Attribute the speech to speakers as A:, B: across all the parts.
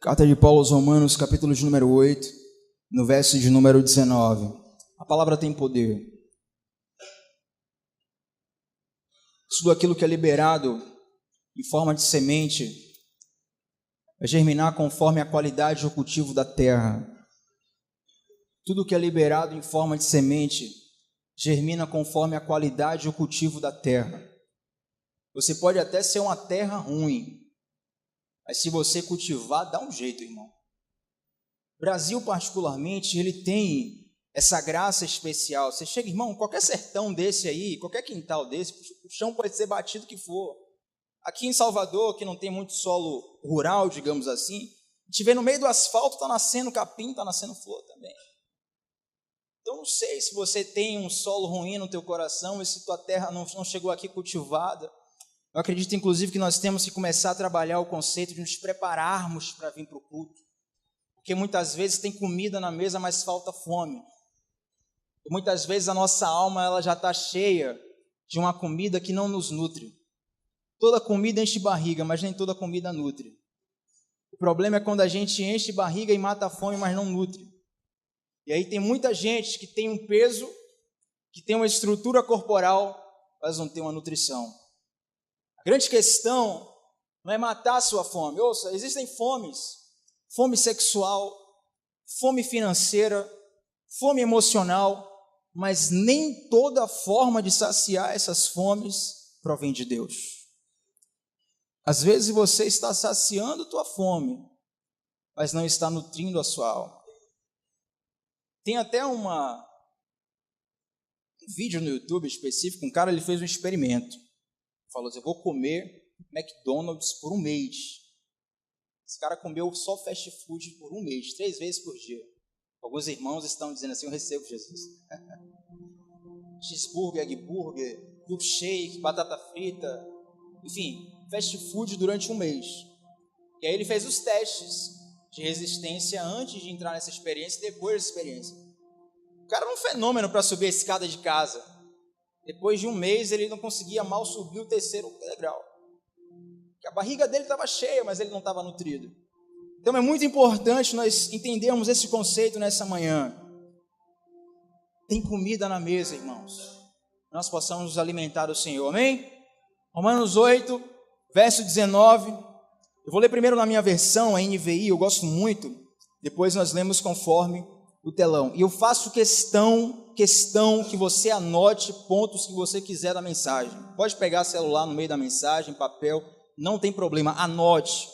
A: Carta de Paulo aos Romanos, capítulo de número 8, no verso de número 19. A palavra tem poder. Tudo aquilo que é liberado em forma de semente vai germinar conforme a qualidade do cultivo da terra. Tudo que é liberado em forma de semente germina conforme a qualidade do cultivo da terra. Você pode até ser uma terra ruim, mas se você cultivar, dá um jeito, irmão. O Brasil, particularmente, ele tem essa graça especial. Você chega, irmão, qualquer sertão desse aí, qualquer quintal desse, o chão pode ser batido que for. Aqui em Salvador, que não tem muito solo rural, digamos assim, a gente vê no meio do asfalto, está nascendo capim, está nascendo flor também. Então, não sei se você tem um solo ruim no teu coração, e se tua terra não chegou aqui cultivada. Eu acredito, inclusive, que nós temos que começar a trabalhar o conceito de nos prepararmos para vir para o culto. Porque muitas vezes tem comida na mesa, mas falta fome. E muitas vezes a nossa alma ela já está cheia de uma comida que não nos nutre. Toda comida enche barriga, mas nem toda comida nutre. O problema é quando a gente enche barriga e mata a fome, mas não nutre. E aí tem muita gente que tem um peso, que tem uma estrutura corporal, mas não tem uma nutrição. A grande questão não é matar a sua fome. Ouça, existem fomes. Fome sexual, fome financeira, fome emocional, mas nem toda forma de saciar essas fomes provém de Deus. Às vezes você está saciando tua fome, mas não está nutrindo a sua alma. Tem até um vídeo no YouTube específico, um cara ele fez um experimento. Falou assim, eu vou comer McDonald's por um mês. Esse cara comeu só fast food por um mês, 3 vezes por dia. Alguns irmãos estão dizendo assim, eu recebo Jesus. Cheeseburger, egg burger, milkshake, batata frita, enfim, fast food durante um mês. E aí ele fez os testes de resistência antes de entrar nessa experiência e depois dessa experiência. O cara era um fenômeno para subir a escada de casa. Depois de um mês ele não conseguia mal subir o 3º degrau. A barriga dele estava cheia, mas ele não estava nutrido. Então é muito importante nós entendermos esse conceito nessa manhã. Tem comida na mesa, irmãos. Nós possamos nos alimentar do Senhor, amém? Romanos 8, verso 19. Eu vou ler primeiro na minha versão, a NVI, eu gosto muito. Depois nós lemos conforme o telão. E eu faço questão que você anote pontos que você quiser da mensagem. Pode pegar celular no meio da mensagem, papel. Não tem problema, anote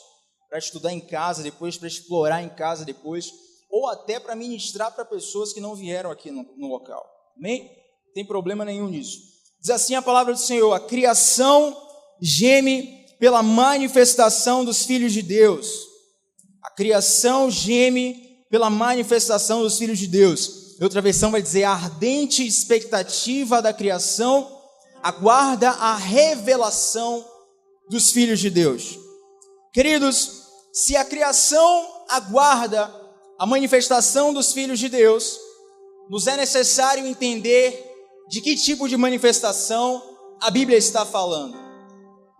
A: para estudar em casa depois, para explorar em casa depois, ou até para ministrar para pessoas que não vieram aqui no local. Amém? Não tem problema nenhum nisso. Diz assim a palavra do Senhor, a criação geme pela manifestação dos filhos de Deus. A criação geme pela manifestação dos filhos de Deus. Outra versão vai dizer, a ardente expectativa da criação aguarda a revelação dos filhos de Deus. Queridos, se a criação aguarda a manifestação dos filhos de Deus, nos é necessário entender de que tipo de manifestação a Bíblia está falando.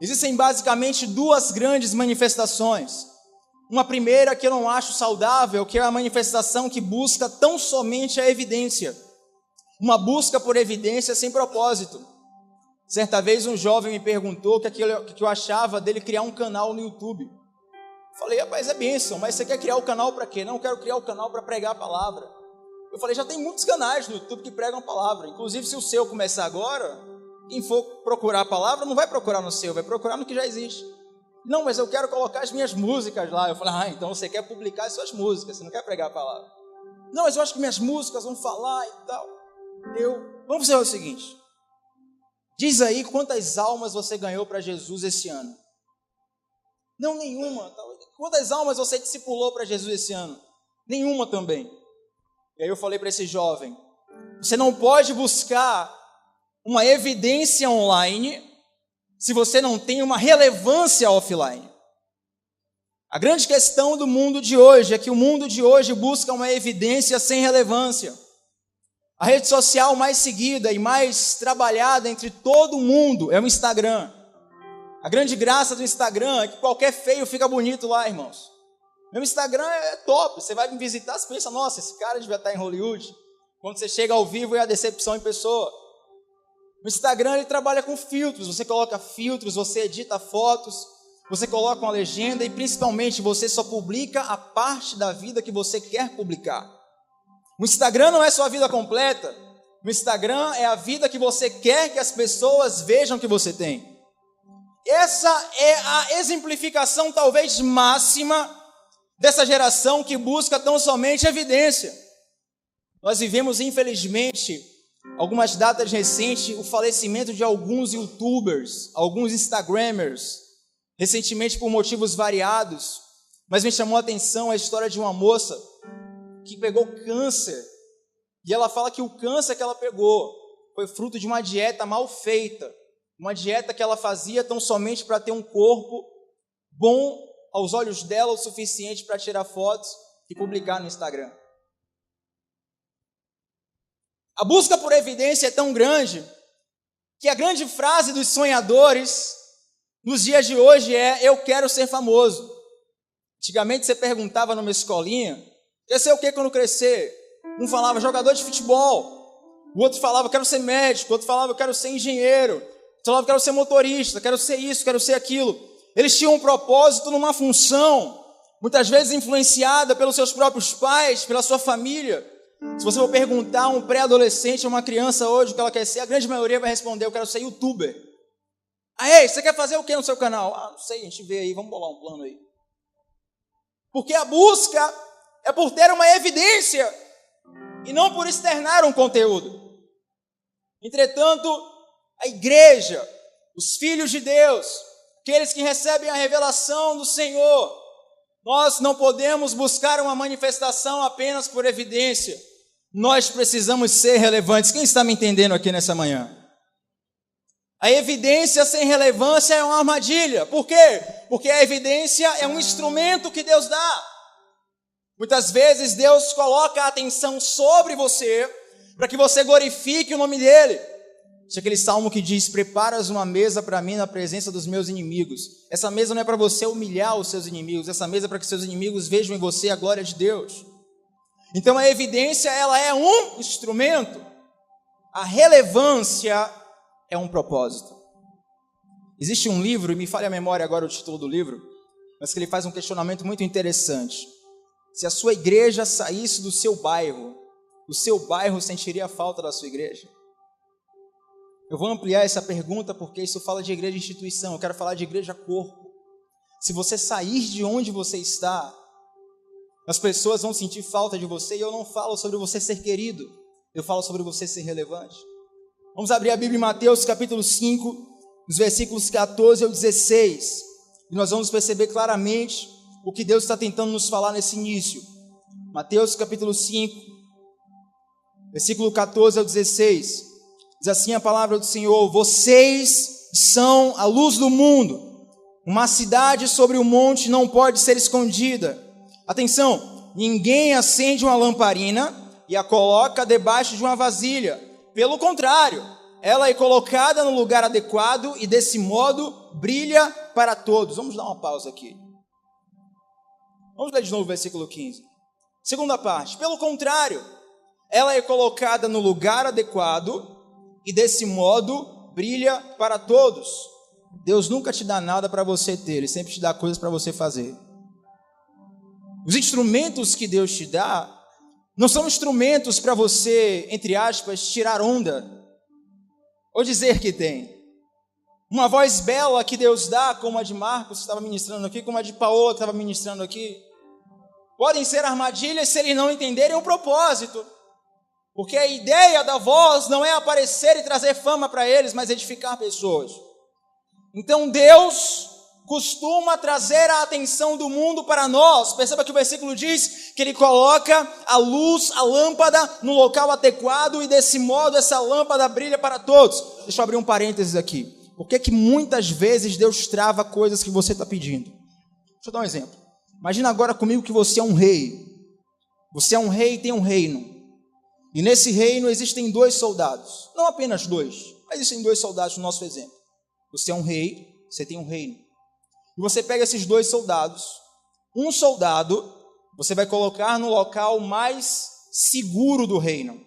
A: Existem basicamente 2 grandes manifestações. Uma primeira que eu não acho saudável, que é a manifestação que busca tão somente a evidência. Uma busca por evidência sem propósito. Certa vez um jovem me perguntou o que eu achava dele criar um canal no YouTube. Falei, rapaz, é bênção, mas você quer criar o canal para quê? Não, eu quero criar o canal para pregar a palavra. Eu falei, já tem muitos canais no YouTube que pregam a palavra. Inclusive, se o seu começar agora, quem for procurar a palavra, não vai procurar no seu, vai procurar no que já existe. Não, mas eu quero colocar as minhas músicas lá. Eu falei, então você quer publicar as suas músicas, você não quer pregar a palavra. Não, mas eu acho que minhas músicas vão falar e tal. Vamos fazer o seguinte. Diz aí quantas almas você ganhou para Jesus esse ano. Não, nenhuma. Quantas almas você discipulou para Jesus esse ano? Nenhuma também. E aí eu falei para esse jovem, você não pode buscar uma evidência online se você não tem uma relevância offline. A grande questão do mundo de hoje é que o mundo de hoje busca uma evidência sem relevância. A rede social mais seguida e mais trabalhada entre todo mundo é o Instagram. A grande graça do Instagram é que qualquer feio fica bonito lá, irmãos. Meu Instagram é top. Você vai me visitar, você pensa, nossa, esse cara devia estar em Hollywood. Quando você chega ao vivo, é a decepção em pessoa. O Instagram, ele trabalha com filtros. Você coloca filtros, você edita fotos, você coloca uma legenda e, principalmente, você só publica a parte da vida que você quer publicar. O Instagram não é sua vida completa. O Instagram é a vida que você quer que as pessoas vejam que você tem. Essa é a exemplificação, talvez, máxima dessa geração que busca tão somente evidência. Nós vivemos, infelizmente, algumas datas recentes, o falecimento de alguns youtubers, alguns instagramers, recentemente por motivos variados, mas me chamou a atenção a história de uma moça que pegou câncer, e ela fala que o câncer que ela pegou foi fruto de uma dieta mal feita, uma dieta que ela fazia tão somente para ter um corpo bom aos olhos dela o suficiente para tirar fotos e publicar no Instagram. A busca por evidência é tão grande que a grande frase dos sonhadores nos dias de hoje é: eu quero ser famoso. Antigamente você perguntava numa escolinha: quer ser o que quando crescer? Um falava jogador de futebol, o outro falava quero ser médico, o outro falava quero ser engenheiro, o outro falava quero ser motorista, quero ser isso, quero ser aquilo. Eles tinham um propósito numa função, muitas vezes influenciada pelos seus próprios pais, pela sua família. Se você for perguntar a um pré-adolescente, a uma criança hoje o que ela quer ser, a grande maioria vai responder: eu quero ser youtuber. Ei, você quer fazer o que no seu canal? Não sei, a gente vê aí, vamos bolar um plano aí. Porque a busca é por ter uma evidência e não por externar um conteúdo. Entretanto, a igreja, os filhos de Deus, aqueles que recebem a revelação do Senhor, nós não podemos buscar uma manifestação apenas por evidência. Nós precisamos ser relevantes. Quem está me entendendo aqui nessa manhã? A evidência sem relevância é uma armadilha. Por quê? Porque a evidência é um instrumento que Deus dá. Muitas vezes Deus coloca a atenção sobre você para que você glorifique o nome dEle. Tinha aquele salmo que diz: preparas uma mesa para mim na presença dos meus inimigos. Essa mesa não é para você humilhar os seus inimigos, essa mesa é para que seus inimigos vejam em você a glória de Deus. Então a evidência, ela é um instrumento, a relevância é um propósito. Existe um livro, e me falha a memória agora o título do livro, mas que ele faz um questionamento muito interessante. Se a sua igreja saísse do seu bairro, o seu bairro sentiria a falta da sua igreja? Eu vou ampliar essa pergunta porque isso fala de igreja instituição, eu quero falar de igreja corpo. Se você sair de onde você está, as pessoas vão sentir falta de você, e eu não falo sobre você ser querido, eu falo sobre você ser relevante. Vamos abrir a Bíblia em Mateus capítulo 5, nos versículos 14 ao 16, e nós vamos perceber claramente o que Deus está tentando nos falar nesse início. Mateus capítulo 5, versículo 14 ao 16, diz assim a palavra do Senhor: vocês são a luz do mundo, uma cidade sobre o monte não pode ser escondida. Atenção, ninguém acende uma lamparina e a coloca debaixo de uma vasilha. Pelo contrário, ela é colocada no lugar adequado e desse modo brilha para todos. Vamos dar uma pausa aqui. Vamos ler de novo o versículo 15. Segunda parte. Pelo contrário, ela é colocada no lugar adequado e desse modo brilha para todos. Deus nunca te dá nada para você ter, Ele sempre te dá coisas para você fazer. Os instrumentos que Deus te dá não são instrumentos para você, entre aspas, tirar onda ou dizer que tem. Uma voz bela que Deus dá, como a de Marcos que estava ministrando aqui, como a de Paola que estava ministrando aqui, podem ser armadilhas se eles não entenderem o propósito. Porque a ideia da voz não é aparecer e trazer fama para eles, mas edificar pessoas. Então Deus costuma trazer a atenção do mundo para nós. Perceba que o versículo diz que Ele coloca a luz, a lâmpada no local adequado e desse modo essa lâmpada brilha para todos. Deixa eu abrir um parênteses aqui. Por que muitas vezes Deus trava coisas que você está pedindo? Deixa eu dar um exemplo. Imagina agora comigo que você é um rei. Você é um rei e tem um reino. E nesse reino existem 2 soldados. Não apenas 2, mas existem 2 soldados no nosso exemplo. Você é um rei, você tem um reino. E você pega esses 2 soldados Um soldado você vai colocar no local mais seguro do reino,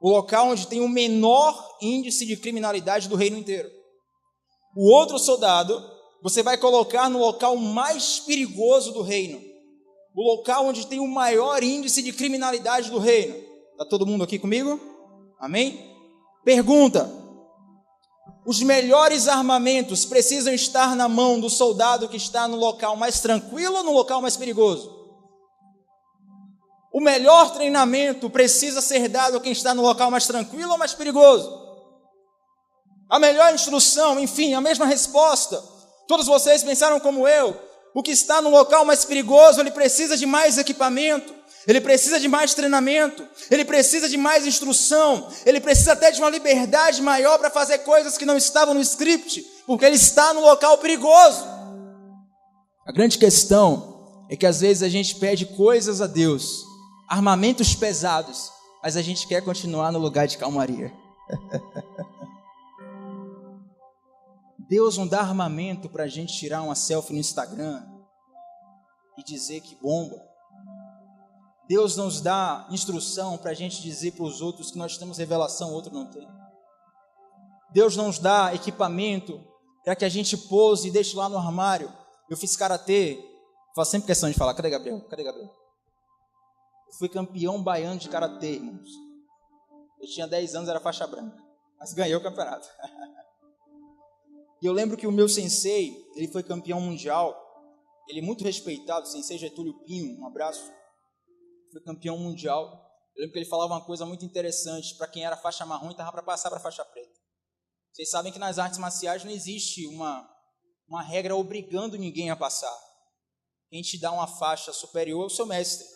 A: o local onde tem o menor índice de criminalidade do reino inteiro. O outro soldado você vai colocar no local mais perigoso do reino, o local onde tem o maior índice de criminalidade do reino. Está todo mundo aqui comigo? Amém? Pergunta: os melhores armamentos precisam estar na mão do soldado que está no local mais tranquilo ou no local mais perigoso? O melhor treinamento precisa ser dado a quem está no local mais tranquilo ou mais perigoso? A melhor instrução, enfim, a mesma resposta. Todos vocês pensaram como eu. O que está no local mais perigoso, ele precisa de mais equipamento, ele precisa de mais treinamento, ele precisa de mais instrução, ele precisa até de uma liberdade maior para fazer coisas que não estavam no script, porque ele está no local perigoso. A grande questão é que às vezes a gente pede coisas a Deus, armamentos pesados, mas a gente quer continuar no lugar de calmaria. Deus não dá armamento para a gente tirar uma selfie no Instagram e dizer que bomba. Deus nos dá instrução para a gente dizer para os outros que nós temos revelação, o outro não tem. Deus não nos dá equipamento para que a gente pose e deixe lá no armário. Eu fiz karatê, faço sempre questão de falar, cadê Gabriel? Cadê Gabriel? Eu fui campeão baiano de karatê, irmãos. Eu tinha 10 anos, era faixa branca, mas ganhei o campeonato. E eu lembro que o meu sensei, ele foi campeão mundial, ele é muito respeitado, o sensei Getúlio Pinho, um abraço, foi campeão mundial. Eu lembro que ele falava uma coisa muito interessante, para quem era faixa marrom e estava para passar para faixa preta. Vocês sabem que nas artes marciais não existe uma regra obrigando ninguém a passar. Quem te dá uma faixa superior é o seu mestre.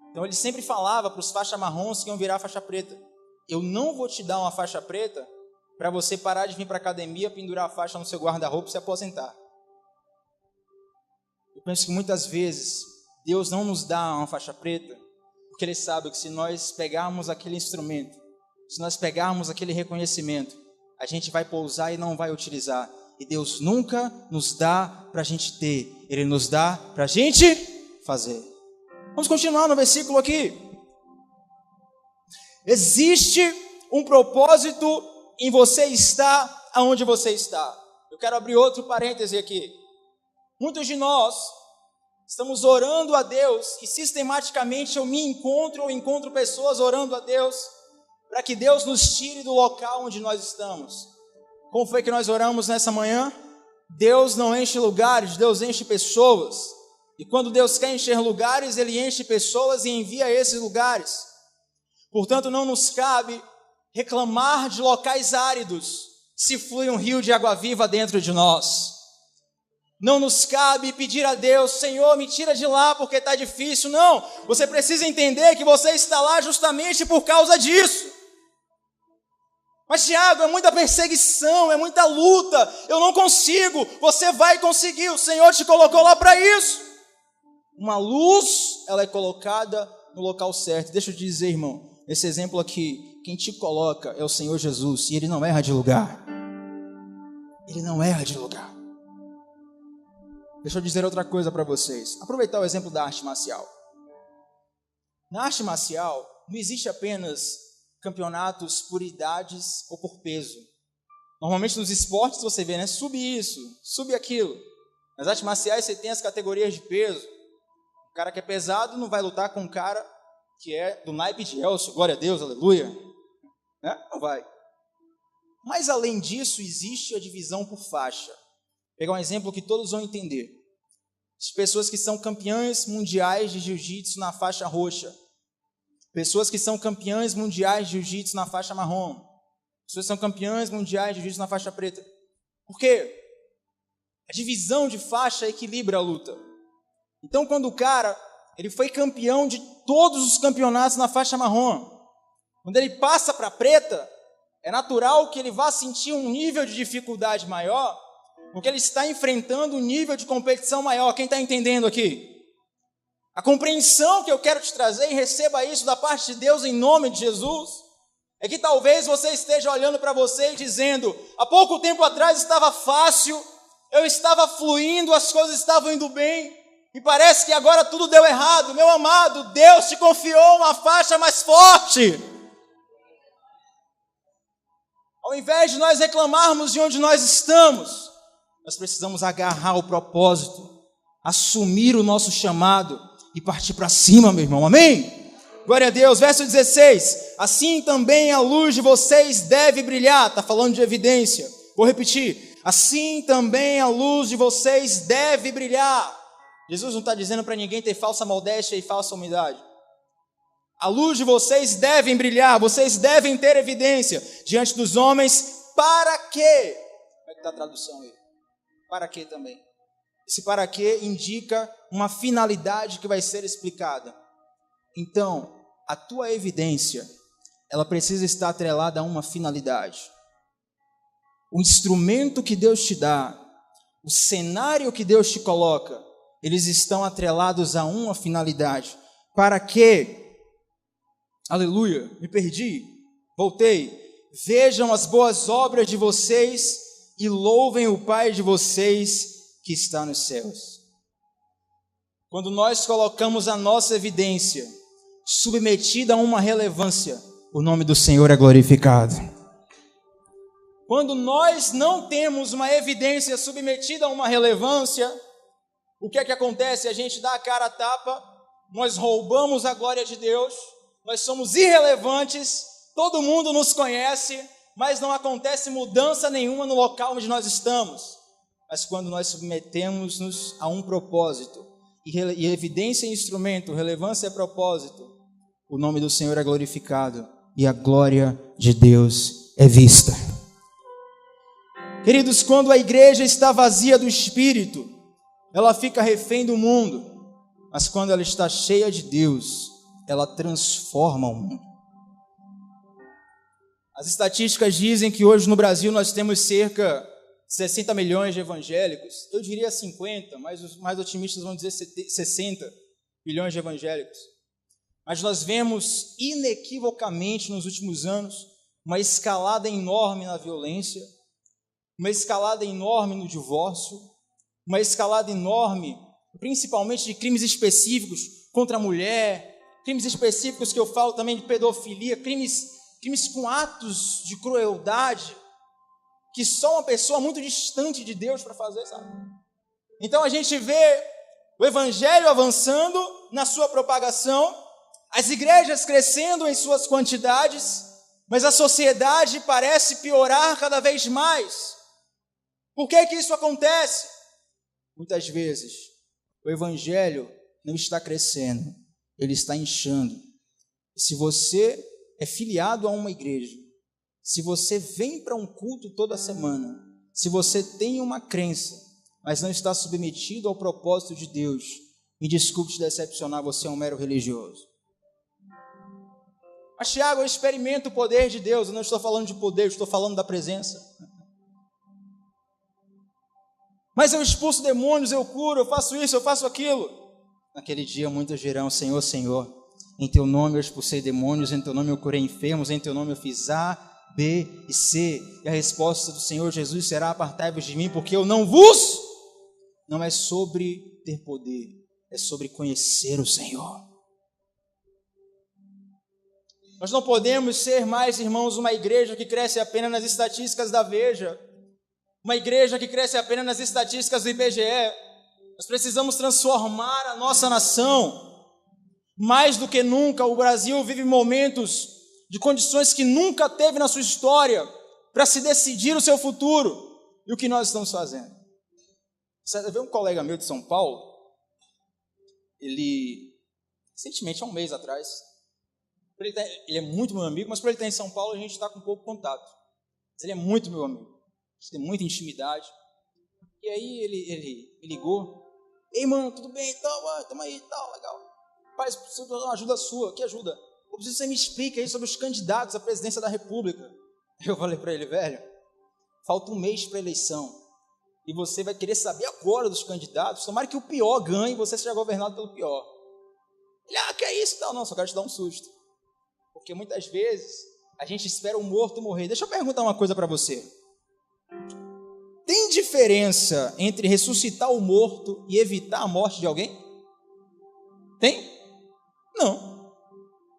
A: Então ele sempre falava para os faixas marrons que iam virar faixa preta: eu não vou te dar uma faixa preta para você parar de vir para a academia, pendurar a faixa no seu guarda-roupa e se aposentar. Eu penso que muitas vezes Deus não nos dá uma faixa preta porque Ele sabe que se nós pegarmos aquele instrumento, se nós pegarmos aquele reconhecimento, a gente vai pousar e não vai utilizar. E Deus nunca nos dá para a gente ter, Ele nos dá para a gente fazer. Vamos continuar no versículo aqui. Existe um propósito em você estar aonde você está. Eu quero abrir outro parêntese aqui. Muitos de nós estamos orando a Deus e sistematicamente eu encontro pessoas orando a Deus para que Deus nos tire do local onde nós estamos. Como foi que nós oramos nessa manhã? Deus não enche lugares, Deus enche pessoas. E quando Deus quer encher lugares, Ele enche pessoas e envia a esses lugares. Portanto, não nos cabe reclamar de locais áridos se flui um rio de água viva dentro de nós. Não nos cabe pedir a Deus: Senhor, me tira de lá porque está difícil. Não, você precisa entender que você está lá justamente por causa disso. Mas Tiago, é muita perseguição, é muita luta, eu não consigo. Você vai conseguir, o Senhor te colocou lá para isso. Uma luz, ela é colocada no local certo. Deixa eu te dizer, irmão, esse exemplo aqui, quem te coloca é o Senhor Jesus, e Ele não erra de lugar. Ele não erra de lugar. Deixa eu dizer outra coisa para vocês. Aproveitar o exemplo da arte marcial. Na arte marcial, não existe apenas campeonatos por idades ou por peso. Normalmente nos esportes você vê, né? Sub isso, sub aquilo. Nas artes marciais você tem as categorias de peso. O cara que é pesado não vai lutar com um cara que é do naipe de Elcio, glória a Deus, aleluia. Né? Não vai. Mas além disso, existe a divisão por faixa. Vou pegar um exemplo que todos vão entender. As pessoas que são campeãs mundiais de jiu-jitsu na faixa roxa. Pessoas que são campeãs mundiais de jiu-jitsu na faixa marrom. Pessoas que são campeãs mundiais de jiu-jitsu na faixa preta. Por quê? A divisão de faixa equilibra a luta. Então, quando o cara ele foi campeão de todos os campeonatos na faixa marrom, quando ele passa para a preta, é natural que ele vá sentir um nível de dificuldade maior, porque ele está enfrentando um nível de competição maior. Quem está entendendo aqui? A compreensão que eu quero te trazer, e receba isso da parte de Deus em nome de Jesus, é que talvez você esteja olhando para você e dizendo: há pouco tempo atrás estava fácil, eu estava fluindo, as coisas estavam indo bem, e parece que agora tudo deu errado. Meu amado, Deus te confiou uma faixa mais forte. Ao invés de nós reclamarmos de onde nós estamos, nós precisamos agarrar o propósito, assumir o nosso chamado e partir para cima, meu irmão. Amém? Glória a Deus. Verso 16. Assim também a luz de vocês deve brilhar. Está falando de evidência. Vou repetir. Assim também a luz de vocês deve brilhar. Jesus não está dizendo para ninguém ter falsa modéstia e falsa humildade. A luz de vocês deve brilhar, vocês devem ter evidência diante dos homens. Para quê? Como é que está a tradução aí? Para quê também? Esse para quê indica uma finalidade que vai ser explicada. Então, a tua evidência, ela precisa estar atrelada a uma finalidade. O instrumento que Deus te dá, o cenário que Deus te coloca, eles estão atrelados a uma finalidade. Para quê? Aleluia, me perdi, voltei. Vejam as boas obras de vocês e louvem o Pai de vocês que está nos céus. Quando nós colocamos a nossa evidência submetida a uma relevância, o nome do Senhor é glorificado. Quando nós não temos uma evidência submetida a uma relevância, o que é que acontece? A gente dá a cara a tapa, nós roubamos a glória de Deus, nós somos irrelevantes, todo mundo nos conhece, mas não acontece mudança nenhuma no local onde nós estamos. Mas quando nós submetemos-nos a um propósito, e evidência é instrumento, relevância é propósito, o nome do Senhor é glorificado e a glória de Deus é vista. Queridos, quando a igreja está vazia do Espírito, ela fica refém do mundo, mas quando ela está cheia de Deus, ela transforma o mundo. As estatísticas dizem que hoje no Brasil nós temos cerca de 60 milhões de evangélicos. Eu diria 50, mas os mais otimistas vão dizer 60 milhões de evangélicos. Mas nós vemos inequivocamente nos últimos anos uma escalada enorme na violência, uma escalada enorme no divórcio, uma escalada enorme, principalmente de crimes específicos contra a mulher, crimes específicos que eu falo também de pedofilia, crimes com atos de crueldade, que só uma pessoa muito distante de Deus para fazer, sabe? Então a gente vê o evangelho avançando na sua propagação, as igrejas crescendo em suas quantidades, mas a sociedade parece piorar cada vez mais. Por que que isso acontece? Muitas vezes o evangelho não está crescendo, ele está inchando. Se você é filiado a uma igreja, se você vem para um culto toda semana, se você tem uma crença, mas não está submetido ao propósito de Deus, me desculpe te decepcionar, você é um mero religioso. Mas Tiago, eu experimento o poder de Deus, eu não estou falando de poder, eu estou falando da presença. Mas eu expulso demônios, eu curo, eu faço isso, eu faço aquilo. Naquele dia muitos dirão, Senhor, Senhor, em teu nome eu expulsei demônios, em teu nome eu curei enfermos, em teu nome eu fiz A, B e C. E a resposta do Senhor Jesus será, apartai-vos de mim, porque eu não vos... Não é sobre ter poder, é sobre conhecer o Senhor. Nós não podemos ser mais, irmãos, uma igreja que cresce apenas nas estatísticas da Veja, uma igreja que cresce apenas nas estatísticas do IBGE. Nós precisamos transformar a nossa nação. Mais do que nunca, o Brasil vive momentos de condições que nunca teve na sua história para se decidir o seu futuro. E o que nós estamos fazendo? Você vê um colega meu de São Paulo, ele, recentemente, há um mês atrás, ele é muito meu amigo, mas para ele estar em São Paulo a gente está com pouco contato. Mas ele é muito meu amigo, a gente tem muita intimidade. E aí ele me ligou, ei mano, tudo bem? Então, estamos aí, tal, legal. Pai, preciso de uma ajuda sua, que ajuda? Eu preciso que você me explique aí sobre os candidatos à presidência da República. Eu falei para ele, velho, falta um mês para a eleição, e você vai querer saber agora dos candidatos, tomara que o pior ganhe e você seja governado pelo pior. Ele, que é isso? Não, só quero te dar um susto. Porque muitas vezes a gente espera o morto morrer. Deixa eu perguntar uma coisa para você. Tem diferença entre ressuscitar o morto e evitar a morte de alguém? Tem? Não.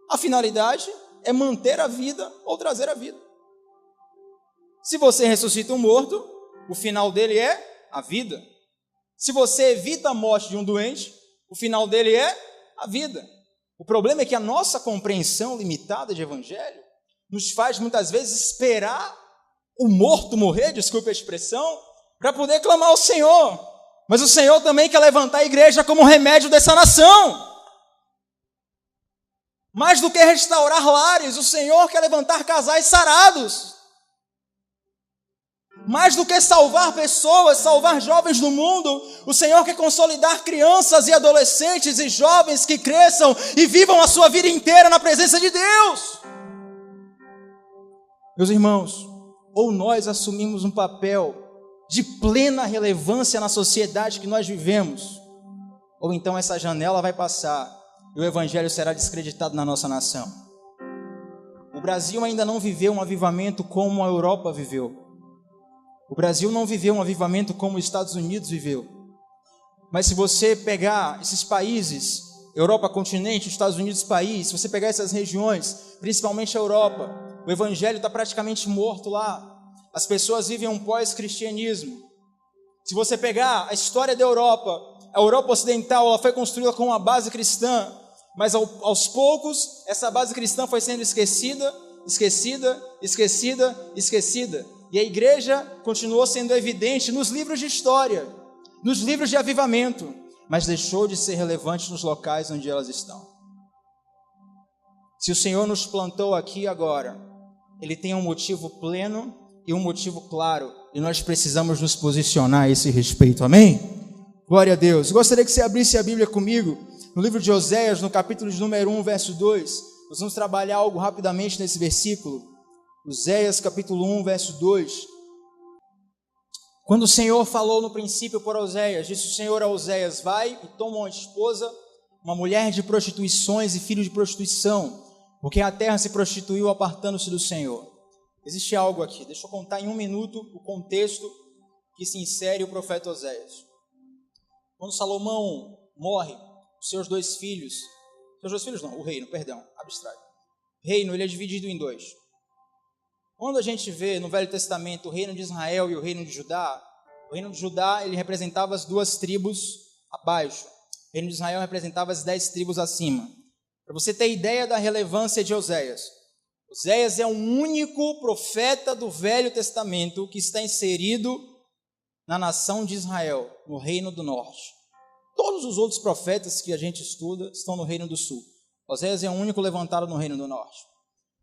A: A finalidade é manter a vida ou trazer a vida. Se você ressuscita um morto, o final dele é a vida. Se você evita a morte de um doente, o final dele é a vida. O problema é que a nossa compreensão limitada de evangelho nos faz muitas vezes esperar o morto morrer, desculpe a expressão, para poder clamar ao Senhor. Mas o Senhor também quer levantar a igreja como remédio dessa nação. Mais do que restaurar lares, o Senhor quer levantar casais sarados. Mais do que salvar pessoas, salvar jovens do mundo, o Senhor quer consolidar crianças e adolescentes e jovens que cresçam e vivam a sua vida inteira na presença de Deus. Meus irmãos, ou nós assumimos um papel de plena relevância na sociedade que nós vivemos, ou então essa janela vai passar e o evangelho será descreditado na nossa nação. O Brasil ainda não viveu um avivamento como a Europa viveu. O Brasil não viveu um avivamento como os Estados Unidos viveu. Mas se você pegar esses países, Europa continente, os Estados Unidos país, se você pegar essas regiões, principalmente a Europa, o evangelho está praticamente morto lá. As pessoas vivem um pós-cristianismo. Se você pegar a história da Europa, a Europa ocidental ela foi construída com uma base cristã, mas aos poucos essa base cristã foi sendo esquecida. E a igreja continuou sendo evidente nos livros de história, nos livros de avivamento, mas deixou de ser relevante nos locais onde elas estão. Se o Senhor nos plantou aqui agora, Ele tem um motivo pleno e um motivo claro, e nós precisamos nos posicionar a esse respeito, amém? Glória a Deus. Eu gostaria que você abrisse a Bíblia comigo, no livro de Oséias, no capítulo de número 1, verso 2, nós vamos trabalhar algo rapidamente nesse versículo, Oséias capítulo 1, verso 2, quando o Senhor falou no princípio por Oséias, disse o Senhor a Oséias, vai e toma uma esposa, uma mulher de prostituições e filho de prostituição, porque a terra se prostituiu apartando-se do Senhor. Existe algo aqui, deixa eu contar em um minuto o contexto que se insere o profeta Oséias. Quando Salomão morre, os seus dois filhos não, o reino, perdão, abstrai. O reino, ele é dividido em dois. Quando a gente vê no Velho Testamento o reino de Israel e o reino de Judá, o reino de Judá, ele representava as 2 tribos abaixo. O reino de Israel representava as 10 tribos acima. Para você ter ideia da relevância de Oséias, Oséias é o único profeta do Velho Testamento que está inserido na nação de Israel, no reino do norte. Todos os outros profetas que a gente estuda estão no reino do sul. Oséias é o único levantado no reino do norte.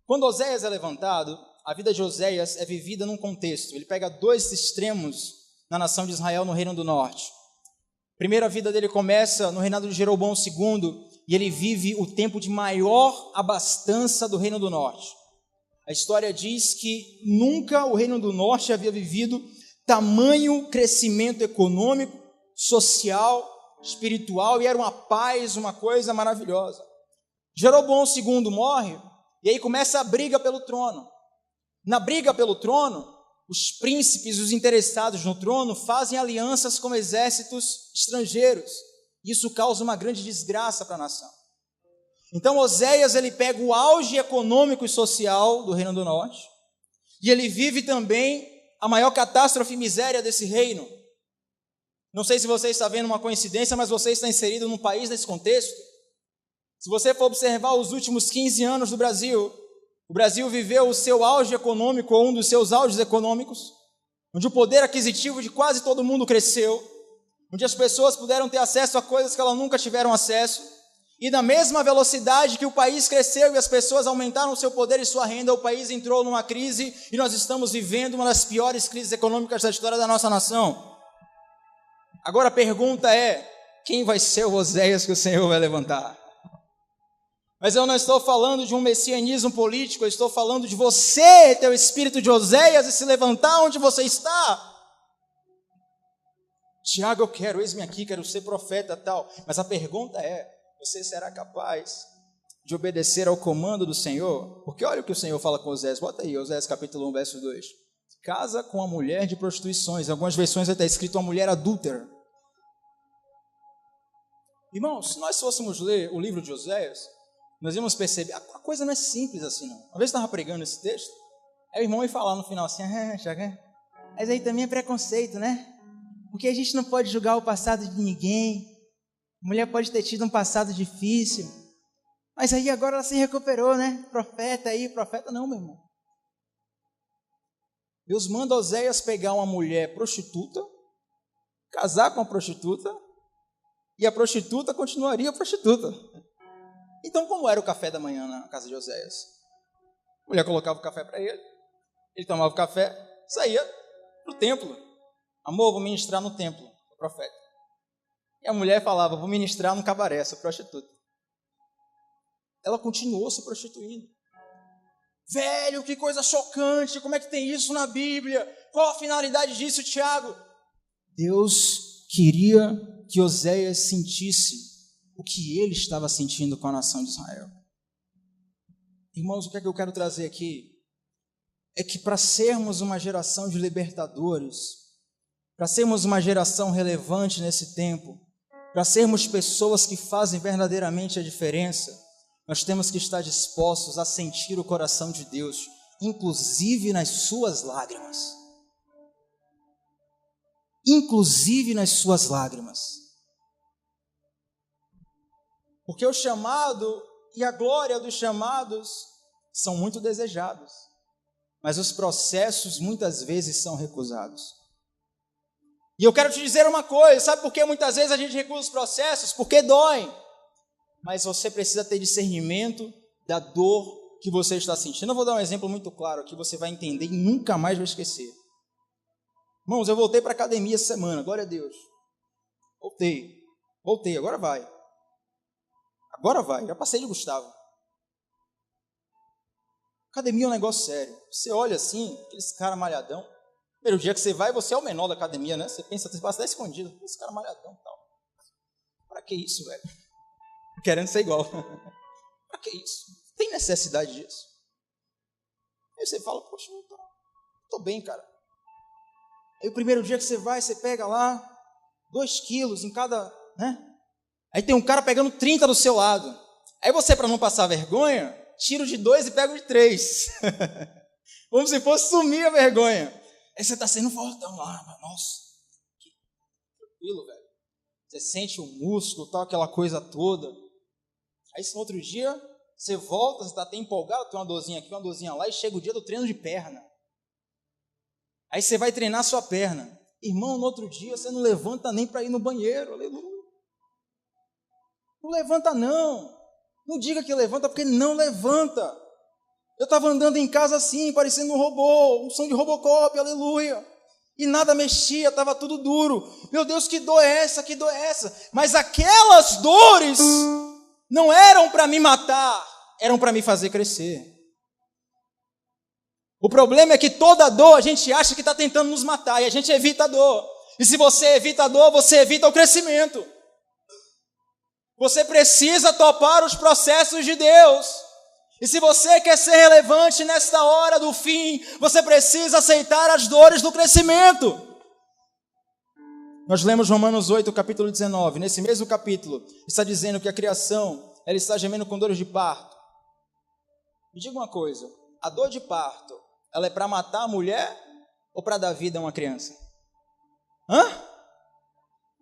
A: Quando Oséias é levantado, a vida de Oséias é vivida num contexto. Ele pega 2 extremos na nação de Israel no reino do norte. A primeira vida dele começa no reinado de Jeroboão II, e ele vive o tempo de maior abastança do reino do norte. A história diz que nunca o reino do norte havia vivido tamanho crescimento econômico, social, espiritual, e era uma paz, uma coisa maravilhosa. Jeroboão II morre, e aí começa a briga pelo trono. Na briga pelo trono, os príncipes, os interessados no trono, fazem alianças com exércitos estrangeiros. Isso causa uma grande desgraça para a nação. Então Oséias, ele pega o auge econômico e social do reino do norte, e ele vive também a maior catástrofe e miséria desse reino. Não sei se você está vendo uma coincidência, mas você está inserido num país nesse contexto. Se você for observar os últimos 15 anos do Brasil, o Brasil viveu o seu auge econômico, ou um dos seus auges econômicos, onde o poder aquisitivo de quase todo mundo cresceu, onde as pessoas puderam ter acesso a coisas que elas nunca tiveram acesso, e na mesma velocidade que o país cresceu e as pessoas aumentaram o seu poder e sua renda, o país entrou numa crise e nós estamos vivendo uma das piores crises econômicas da história da nossa nação. Agora a pergunta é, quem vai ser o Oséias que o Senhor vai levantar? Mas eu não estou falando de um messianismo político, eu estou falando de você ter o espírito de Oséias e se levantar onde você está. Tiago, eu quero, eis-me aqui, quero ser profeta e tal. Mas a pergunta é, você será capaz de obedecer ao comando do Senhor? Porque olha o que o Senhor fala com Oséias, bota aí, Oséias capítulo 1, verso 2. casa com a mulher de prostituições. Em algumas versões está escrito uma mulher adúltera. Irmãos, se nós fôssemos ler o livro de Oséias, nós íamos perceber, a coisa não é simples assim não. Uma vez eu estava pregando esse texto, aí o irmão ia falar no final assim, mas aí também é preconceito, né? Porque a gente não pode julgar o passado de ninguém. A mulher pode ter tido um passado difícil, mas aí agora ela se recuperou, né? Profeta não, meu irmão. Deus manda Oséias pegar uma mulher prostituta, casar com a prostituta, e a prostituta continuaria prostituta. Então, como era o café da manhã na casa de Oséias? A mulher colocava o café para ele tomava o café, saía para o templo. Amor, vou ministrar no templo, o profeta. E a mulher falava, vou ministrar no cabaré, sou prostituta. Ela continuou se prostituindo. Velho, que coisa chocante, como é que tem isso na Bíblia? Qual a finalidade disso, Tiago? Deus queria que Oséias sentisse o que ele estava sentindo com a nação de Israel. Irmãos, o que é que eu quero trazer aqui? É que para sermos uma geração de libertadores, para sermos uma geração relevante nesse tempo, para sermos pessoas que fazem verdadeiramente a diferença, nós temos que estar dispostos a sentir o coração de Deus, inclusive nas suas lágrimas. Inclusive nas suas lágrimas. Porque o chamado e a glória dos chamados são muito desejados, mas os processos muitas vezes são recusados. E eu quero te dizer uma coisa, sabe por que muitas vezes a gente recusa os processos? Porque dói. Mas você precisa ter discernimento da dor que você está sentindo. Eu vou dar um exemplo muito claro que você vai entender e nunca mais vai esquecer. Irmãos, eu voltei para a academia essa semana, glória a Deus. Voltei, agora vai. Já passei de Gustavo. Academia é um negócio sério. Você olha assim, aqueles caras malhadão. Primeiro dia que você vai, você é o menor da academia, né? Você pensa, você passa até escondido. Esse cara malhadão e tal. Para que isso, velho? Querendo ser igual. Para que isso? Tem necessidade disso? Aí você fala, poxa, não tô bem, cara. Aí o primeiro dia que você vai, você pega lá 2 quilos em cada, né? Aí tem um cara pegando 30 do seu lado. Aí você, para não passar vergonha, tira o de 2 e pega o de 3. Como se fosse sumir a vergonha. Aí você está sendo fortão lá, mas nossa, que tranquilo, velho. Você sente o músculo, tal, aquela coisa toda. Aí no outro dia, você volta, você está até empolgado, tem uma dorzinha aqui, uma dorzinha lá, e chega o dia do treino de perna. Aí você vai treinar sua perna. Irmão, no outro dia você não levanta nem para ir no banheiro, aleluia. Não levanta não. Não diga que levanta, porque não levanta. Eu estava andando em casa assim, parecendo um robô, um som de Robocop, aleluia. E nada mexia, estava tudo duro. Meu Deus, que dor é essa, que dor é essa? Mas aquelas dores não eram para me matar, eram para me fazer crescer. O problema é que toda dor a gente acha que está tentando nos matar, e a gente evita a dor. E se você evita a dor, você evita o crescimento. Você precisa topar os processos de Deus. E se você quer ser relevante nesta hora do fim, você precisa aceitar as dores do crescimento. Nós lemos Romanos 8, capítulo 19. Nesse mesmo capítulo, está dizendo que a criação, ela está gemendo com dores de parto. Me diga uma coisa, a dor de parto, ela é para matar a mulher ou para dar vida a uma criança?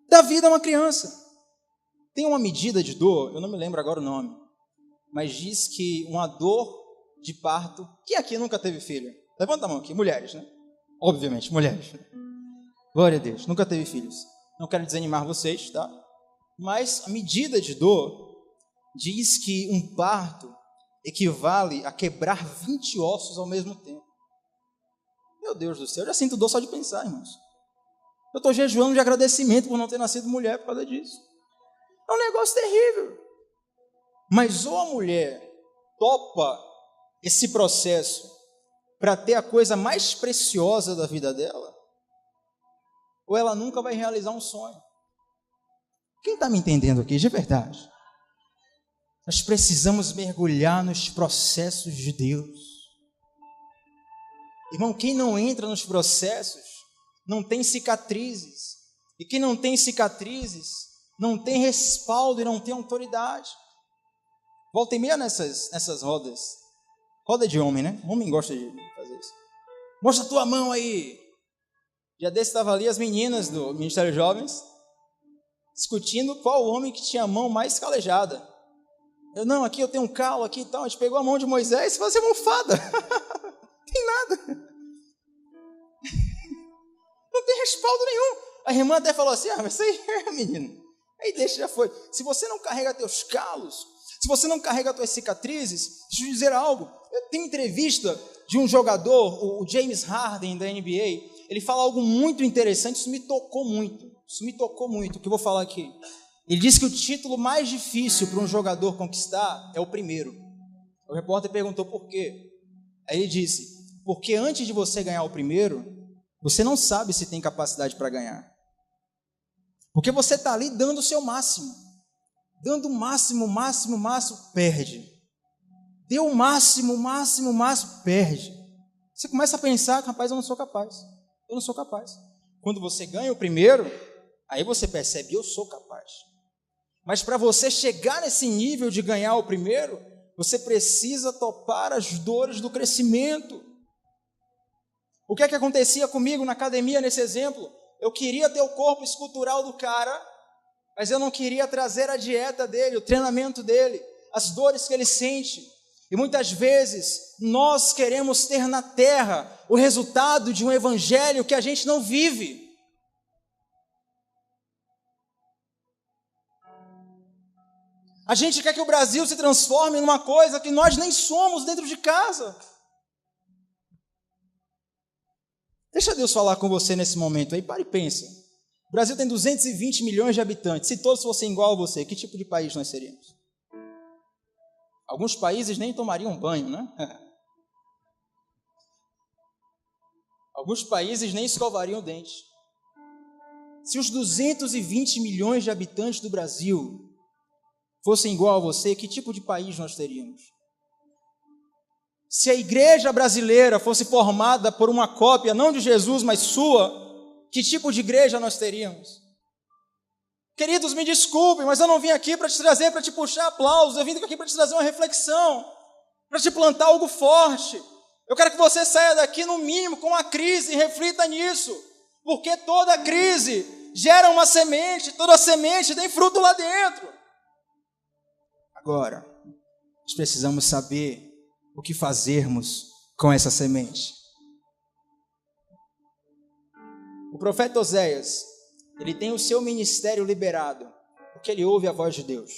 A: Dar vida a uma criança. Tem uma medida de dor, eu não me lembro agora o nome, mas diz que uma dor de parto... Quem aqui nunca teve filho? Levanta a mão aqui, mulheres, né? Obviamente, mulheres. Glória a Deus, nunca teve filhos. Não quero desanimar vocês, tá? Mas a medida de dor diz que um parto equivale a quebrar 20 ossos ao mesmo tempo. Meu Deus do céu, eu já sinto dor só de pensar, irmãos. Eu estou jejuando de agradecimento por não ter nascido mulher por causa disso. É um negócio terrível. Mas ou a mulher topa esse processo para ter a coisa mais preciosa da vida dela, ou ela nunca vai realizar um sonho. Quem está me entendendo aqui de verdade? Nós precisamos mergulhar nos processos de Deus. Irmão, quem não entra nos processos não tem cicatrizes. E quem não tem cicatrizes não tem respaldo e não tem autoridade. Volta e meia nessas rodas. Roda de homem, né? Homem gosta de fazer isso. Mostra a tua mão aí. Já desse estava ali as meninas do Ministério de Jovens discutindo qual o homem que tinha a mão mais calejada. Eu, não, aqui eu tenho um calo aqui e tal. A gente pegou a mão de Moisés e fazia almofada. Não tem nada. Não tem respaldo nenhum. A irmã até falou assim, mas isso aí, menino, aí deixa, já foi. Se você não carrega teus calos, se você não carrega tuas cicatrizes, deixa eu dizer algo. Eu tenho entrevista de um jogador, o James Harden da NBA, ele fala algo muito interessante, isso me tocou muito, o que eu vou falar aqui. Ele disse que o título mais difícil para um jogador conquistar é o primeiro. O repórter perguntou por quê. Aí ele disse, porque antes de você ganhar o primeiro, você não sabe se tem capacidade para ganhar. Porque você está ali dando o seu máximo. Dando o máximo, perde. Deu o máximo, perde. Você começa a pensar, rapaz, eu não sou capaz. Quando você ganha o primeiro, aí você percebe, eu sou capaz. Mas para você chegar nesse nível de ganhar o primeiro, você precisa topar as dores do crescimento. O que é que acontecia comigo na academia nesse exemplo? Eu queria ter o corpo escultural do cara, mas eu não queria trazer a dieta dele, o treinamento dele, as dores que ele sente. E muitas vezes nós queremos ter na terra o resultado de um evangelho que a gente não vive. A gente quer que o Brasil se transforme numa coisa que nós nem somos dentro de casa. Deixa Deus falar com você nesse momento aí, para e pensa. O Brasil tem 220 milhões de habitantes. Se todos fossem igual a você, que tipo de país nós seríamos? Alguns países nem tomariam banho, né? Alguns países nem escovariam o dente. Se os 220 milhões de habitantes do Brasil fossem igual a você, que tipo de país nós teríamos? Se a igreja brasileira fosse formada por uma cópia, não de Jesus, mas sua, que tipo de igreja nós teríamos? Queridos, me desculpem, mas eu não vim aqui para te trazer, para te puxar aplausos, eu vim aqui para te trazer uma reflexão, para te plantar algo forte. Eu quero que você saia daqui, no mínimo, com uma crise e reflita nisso, porque toda crise gera uma semente, toda semente tem fruto lá dentro. Agora, nós precisamos saber o que fazermos com essa semente. O profeta Oséias, ele tem o seu ministério liberado, porque ele ouve a voz de Deus.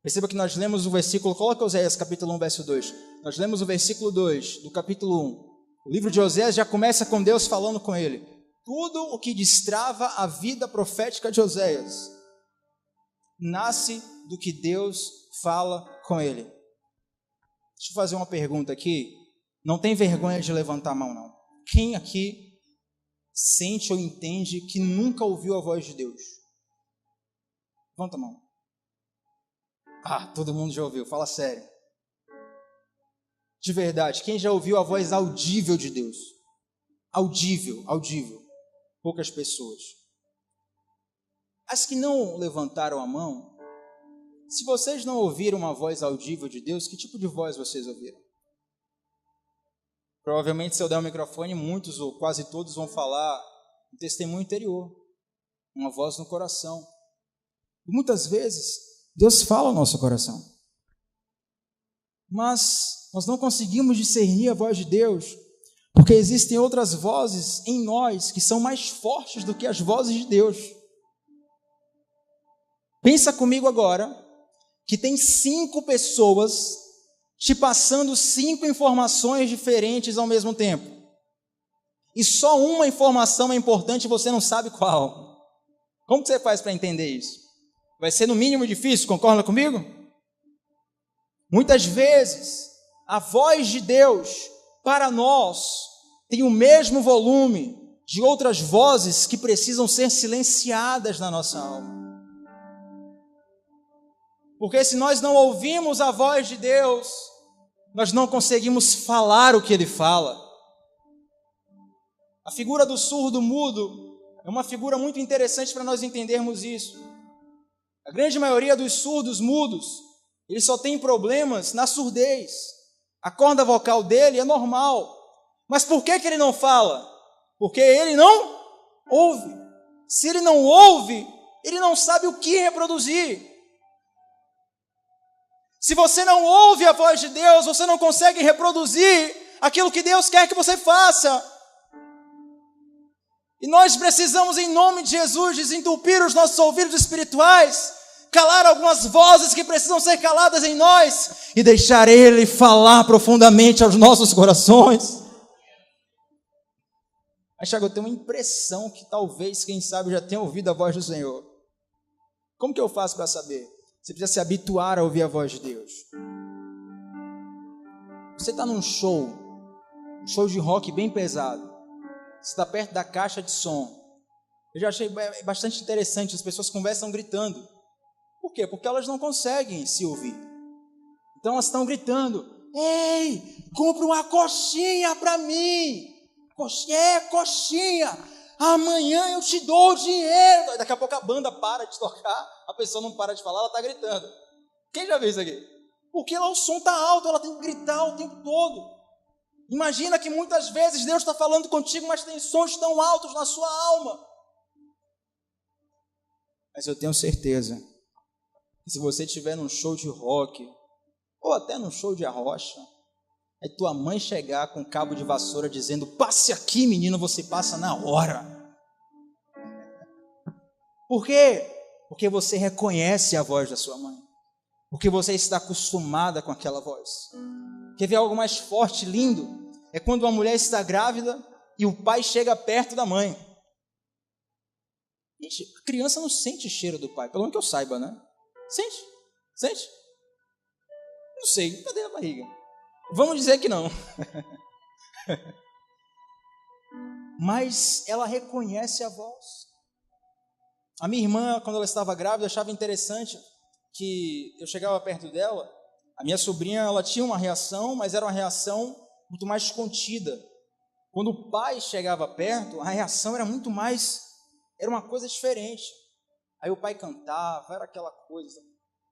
A: Perceba que nós lemos o versículo, coloca Oséias capítulo 1, verso 2. Nós lemos o versículo 2 do capítulo 1. O livro de Oséias já começa com Deus falando com ele. Tudo o que destrava a vida profética de Oséias nasce do que Deus fala com ele. Deixa eu fazer uma pergunta aqui. Não tem vergonha de levantar a mão, não. Quem aqui sente ou entende que nunca ouviu a voz de Deus? Levanta a mão. Todo mundo já ouviu, fala sério. De verdade, quem já ouviu a voz audível de Deus? Audível. Poucas pessoas. As que não levantaram a mão, se vocês não ouviram uma voz audível de Deus, que tipo de voz vocês ouviram? Provavelmente, se eu der o microfone, muitos ou quase todos vão falar um testemunho interior, uma voz no coração. E muitas vezes, Deus fala ao nosso coração. Mas nós não conseguimos discernir a voz de Deus, porque existem outras vozes em nós que são mais fortes do que as vozes de Deus. Pensa comigo agora que tem 5 pessoas te passando 5 informações diferentes ao mesmo tempo. E só uma informação é importante e você não sabe qual. Como que você faz para entender isso? Vai ser no mínimo difícil, concorda comigo? Muitas vezes, a voz de Deus para nós tem o mesmo volume de outras vozes que precisam ser silenciadas na nossa alma. Porque se nós não ouvimos a voz de Deus, nós não conseguimos falar o que Ele fala. A figura do surdo mudo é uma figura muito interessante para nós entendermos isso. A grande maioria dos surdos mudos, eles só tem problemas na surdez. A corda vocal dele é normal. Mas por que ele não fala? Porque ele não ouve. Se ele não ouve, ele não sabe o que reproduzir. Se você não ouve a voz de Deus, você não consegue reproduzir aquilo que Deus quer que você faça. E nós precisamos, em nome de Jesus, desentupir os nossos ouvidos espirituais, calar algumas vozes que precisam ser caladas em nós e deixar Ele falar profundamente aos nossos corações. Mas, Thiago, eu tenho uma impressão que talvez, quem sabe, já tenha ouvido a voz do Senhor. Como que eu faço para saber? Você precisa se habituar a ouvir a voz de Deus. Você está num show de rock bem pesado. Você está perto da caixa de som. Eu já achei bastante interessante, as pessoas conversam gritando. Por quê? Porque elas não conseguem se ouvir. Então elas estão gritando: ei, compra uma coxinha para mim. Coxinha. Amanhã eu te dou o dinheiro. Daqui a pouco a banda para de tocar, a pessoa não para de falar, ela está gritando. Quem já viu isso aqui? Porque lá o som está alto, ela tem que gritar o tempo todo. Imagina que muitas vezes Deus está falando contigo, mas tem sons tão altos na sua alma. Mas eu tenho certeza que se você estiver num show de rock, ou até num show de arrocha, aí tua mãe chegar com um cabo de vassoura dizendo: passe aqui, menino, você passa na hora. Por quê? Porque você reconhece a voz da sua mãe. Porque você está acostumada com aquela voz. Quer ver algo mais forte, lindo? É quando uma mulher está grávida e o pai chega perto da mãe. Gente, a criança não sente cheiro do pai, pelo menos que eu saiba, né? Sente? Sente? Não sei, cadê a barriga? Vamos dizer que não. Mas ela reconhece a voz. A minha irmã, quando ela estava grávida, achava interessante que eu chegava perto dela. A minha sobrinha, ela tinha uma reação, mas era uma reação muito mais contida. Quando o pai chegava perto, a reação era muito mais, era uma coisa diferente. Aí o pai cantava, era aquela coisa.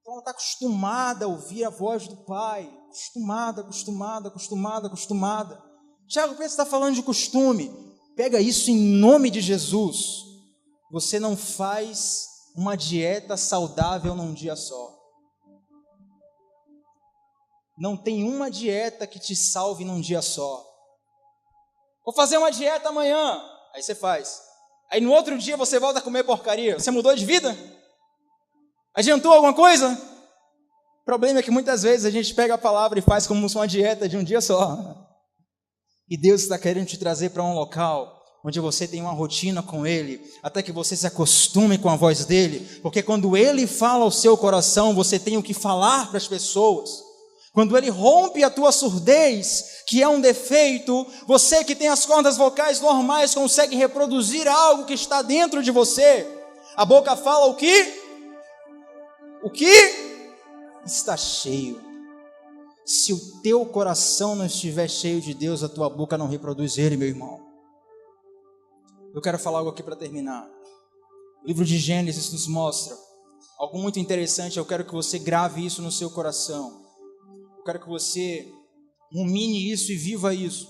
A: Então ela está acostumada a ouvir a voz do pai, acostumada. Tiago, pensa que está falando de costume. Pega isso em nome de Jesus. Você não faz uma dieta saudável num dia só. Não tem uma dieta que te salve num dia só. Vou fazer uma dieta amanhã. Aí você faz. Aí no outro dia você volta a comer porcaria. Você mudou de vida? Adiantou alguma coisa? O problema é que muitas vezes a gente pega a palavra e faz como uma dieta de um dia só. E Deus está querendo te trazer para um local onde você tem uma rotina com Ele, até que você se acostume com a voz dEle, porque quando Ele fala ao seu coração, você tem o que falar para as pessoas. Quando Ele rompe a tua surdez, que é um defeito, você que tem as cordas vocais normais consegue reproduzir algo que está dentro de você. A boca fala o que? O que? Está cheio. Se o teu coração não estiver cheio de Deus, a tua boca não reproduz Ele, meu irmão. Eu quero falar algo aqui para terminar. O livro de Gênesis nos mostra algo muito interessante. Eu quero que você grave isso no seu coração. Eu quero que você rumine isso e viva isso.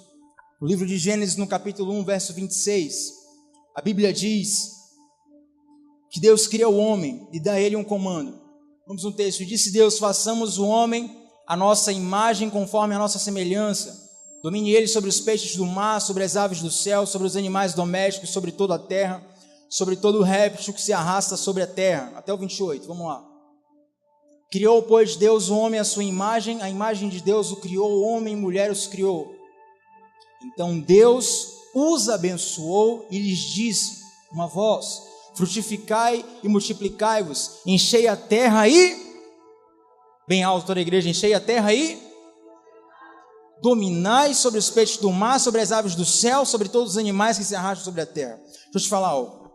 A: O livro de Gênesis, no capítulo 1, verso 26, a Bíblia diz que Deus cria o homem e dá a ele um comando. Vamos no texto. Disse Deus: façamos o homem a nossa imagem conforme a nossa semelhança. Domine ele sobre os peixes do mar, sobre as aves do céu, sobre os animais domésticos, sobre toda a terra, sobre todo o réptil que se arrasta sobre a terra. Até o 28, vamos lá. Criou, pois, Deus o homem à sua imagem, a imagem de Deus o criou, homem e mulher os criou. Então Deus os abençoou e lhes disse uma voz: frutificai e multiplicai-vos, enchei a terra e, bem alto toda a igreja, enchei a terra e dominai sobre os peixes do mar, sobre as aves do céu, sobre todos os animais que se arrastam sobre a terra. Deixa eu te falar algo.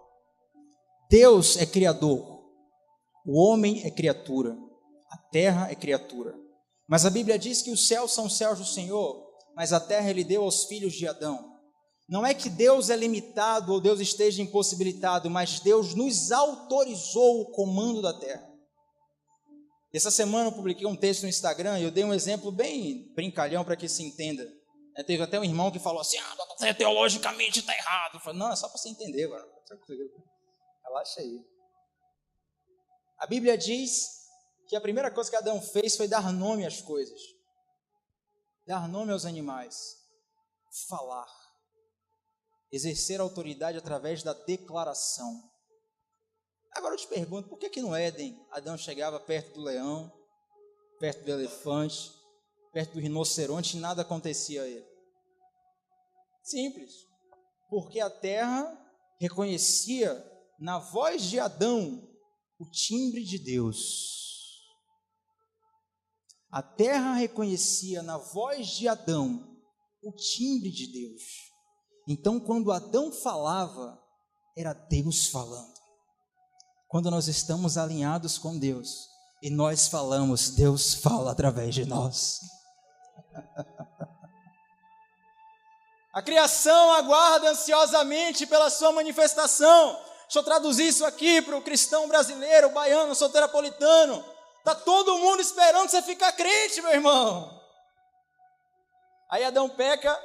A: Deus é criador, o homem é criatura, a terra é criatura. Mas a Bíblia diz que os céus são os céus do Senhor, mas a terra Ele deu aos filhos de Adão. Não é que Deus é limitado ou Deus esteja impossibilitado, mas Deus nos autorizou o comando da terra. Essa semana eu publiquei um texto no Instagram e eu dei um exemplo bem brincalhão para que se entenda. Teve até um irmão que falou assim, teologicamente está errado. Eu falei, não, é só para você entender agora. Relaxa aí. A Bíblia diz que a primeira coisa que Adão fez foi dar nome às coisas. Dar nome aos animais. Falar. Exercer autoridade através da declaração. Agora eu te pergunto, por que no Éden Adão chegava perto do leão, perto do elefante, perto do rinoceronte e nada acontecia a ele? Simples. Porque a terra reconhecia na voz de Adão o timbre de Deus. A terra reconhecia na voz de Adão o timbre de Deus. Então, quando Adão falava, era Deus falando. Quando nós estamos alinhados com Deus e nós falamos, Deus fala através de nós. A criação aguarda ansiosamente pela sua manifestação. Deixa eu traduzir isso aqui para o cristão brasileiro, o baiano, o soteropolitano. Está todo mundo esperando você ficar crente, meu irmão. Aí Adão peca,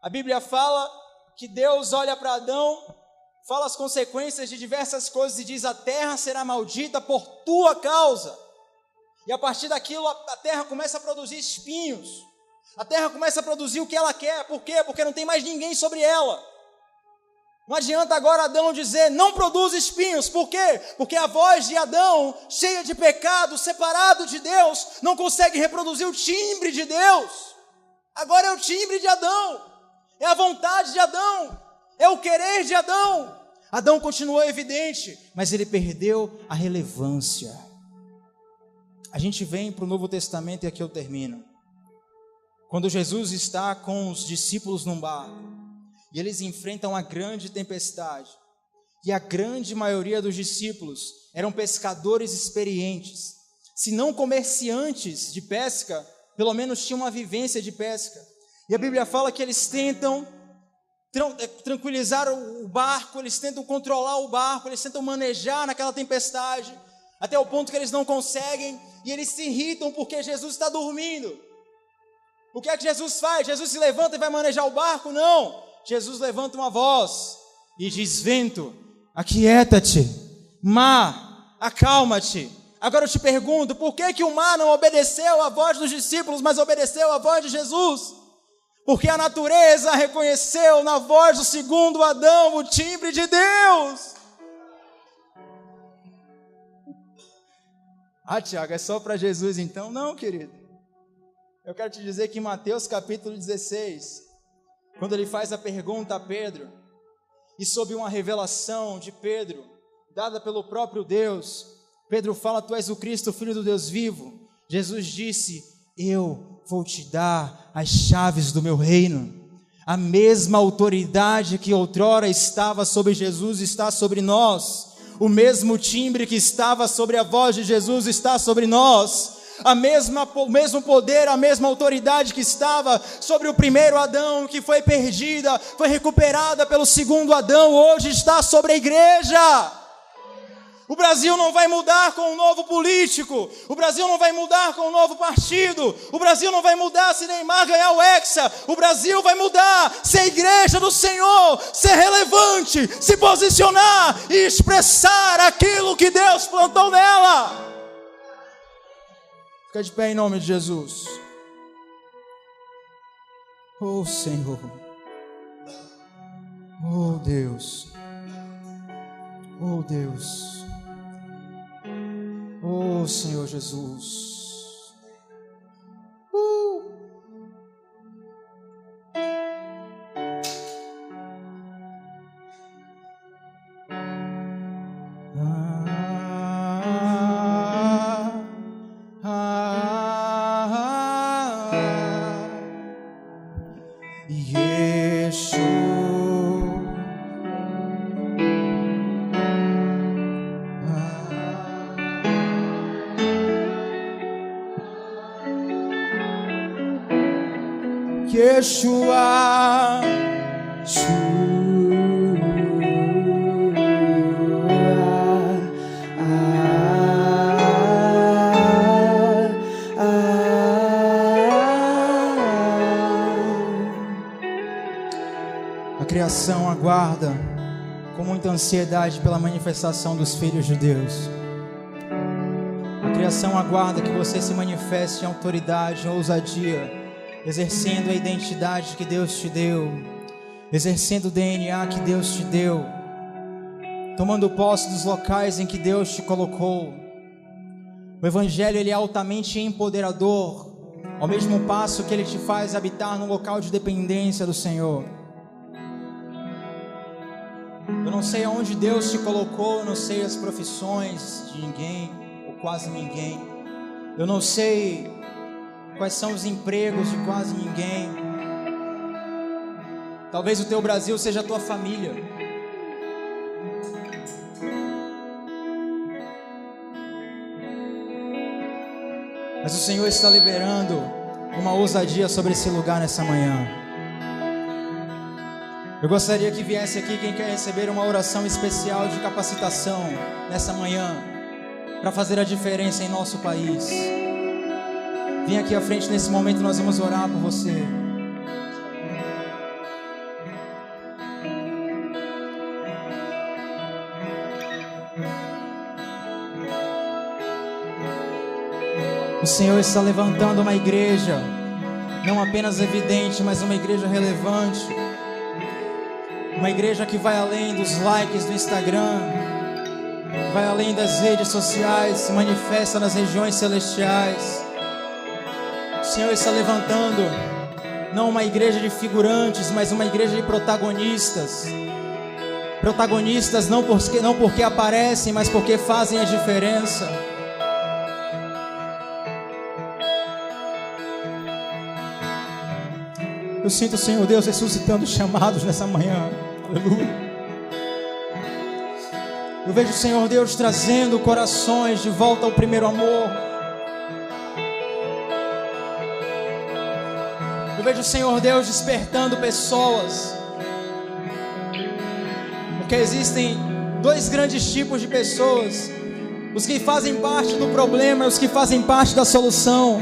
A: a Bíblia fala que Deus olha para Adão, fala as consequências de diversas coisas e diz, a terra será maldita por tua causa. E a partir daquilo a terra começa a produzir espinhos. A terra começa a produzir o que ela quer. Por quê? Porque não tem mais ninguém sobre ela. Não adianta agora Adão dizer, não produz espinhos. Por quê? Porque a voz de Adão, cheia de pecado, separado de Deus, não consegue reproduzir o timbre de Deus. Agora é o timbre de Adão. É a vontade de Adão. É o querer de Adão. Adão continuou evidente, mas ele perdeu a relevância. A gente vem para o Novo Testamento e aqui eu termino. Quando Jesus está com os discípulos num barco, e eles enfrentam a grande tempestade, e a grande maioria dos discípulos eram pescadores experientes, se não comerciantes de pesca, pelo menos tinham uma vivência de pesca. E a Bíblia fala que eles tentam tranquilizar o barco, eles tentam controlar o barco, eles tentam manejar naquela tempestade, até o ponto que eles não conseguem, e eles se irritam porque Jesus está dormindo. O que é que Jesus faz? Jesus se levanta e vai manejar o barco? Não! Jesus levanta uma voz e diz, vento, aquieta-te, mar, acalma-te. Agora eu te pergunto, por que o mar não obedeceu à voz dos discípulos, mas obedeceu à voz de Jesus? Porque a natureza reconheceu na voz do segundo Adão o timbre de Deus. Ah, Tiago, é só para Jesus então? Não, querido. Eu quero te dizer que em Mateus capítulo 16, quando ele faz a pergunta a Pedro, e sob uma revelação de Pedro, dada pelo próprio Deus, Pedro fala, tu és o Cristo, filho do Deus vivo. Jesus disse, eu vou te dar as chaves do meu reino. A mesma autoridade que outrora estava sobre Jesus está sobre nós. O mesmo timbre que estava sobre a voz de Jesus está sobre nós. O mesmo poder, a mesma autoridade que estava sobre o primeiro Adão, que foi perdida, foi recuperada pelo segundo Adão, hoje está sobre a igreja. O Brasil não vai mudar com um novo político, o Brasil não vai mudar com um novo partido, o Brasil não vai mudar se Neymar ganhar o Hexa, o Brasil vai mudar se a igreja do Senhor ser relevante, se posicionar e expressar aquilo que Deus plantou nela. Fica de pé em nome de Jesus. Oh Senhor, oh Deus, oh Deus, oh Senhor Jesus. Yeshua, A criação aguarda com muita ansiedade pela manifestação dos filhos de Deus. A criação aguarda que você se manifeste em autoridade, em ousadia, exercendo a identidade que Deus te deu, exercendo o DNA que Deus te deu, tomando posse dos locais em que Deus te colocou. O Evangelho, ele é altamente empoderador, ao mesmo passo que ele te faz habitar num local de dependência do Senhor. Eu não sei aonde Deus te colocou, eu não sei as profissões de ninguém, ou quase ninguém. Eu não sei quais são os empregos de quase ninguém. Talvez o teu Brasil seja a tua família. Mas o Senhor está liberando uma ousadia sobre esse lugar nessa manhã. Eu gostaria que viesse aqui quem quer receber uma oração especial de capacitação nessa manhã, para fazer a diferença em nosso país. Vem aqui à frente nesse momento, nós vamos orar por você. O Senhor está levantando uma igreja, não apenas evidente, mas uma igreja relevante. Uma igreja que vai além dos likes do Instagram, vai além das redes sociais, se manifesta nas regiões celestiais. O Senhor está levantando não uma igreja de figurantes, mas uma igreja de protagonistas. Protagonistas não porque aparecem, mas porque fazem a diferença. Eu sinto o Senhor Deus ressuscitando chamados nessa manhã. Aleluia. Eu vejo o Senhor Deus trazendo corações de volta ao primeiro amor. Eu vejo o Senhor Deus despertando pessoas. Porque existem dois grandes tipos de pessoas: os que fazem parte do problema e os que fazem parte da solução.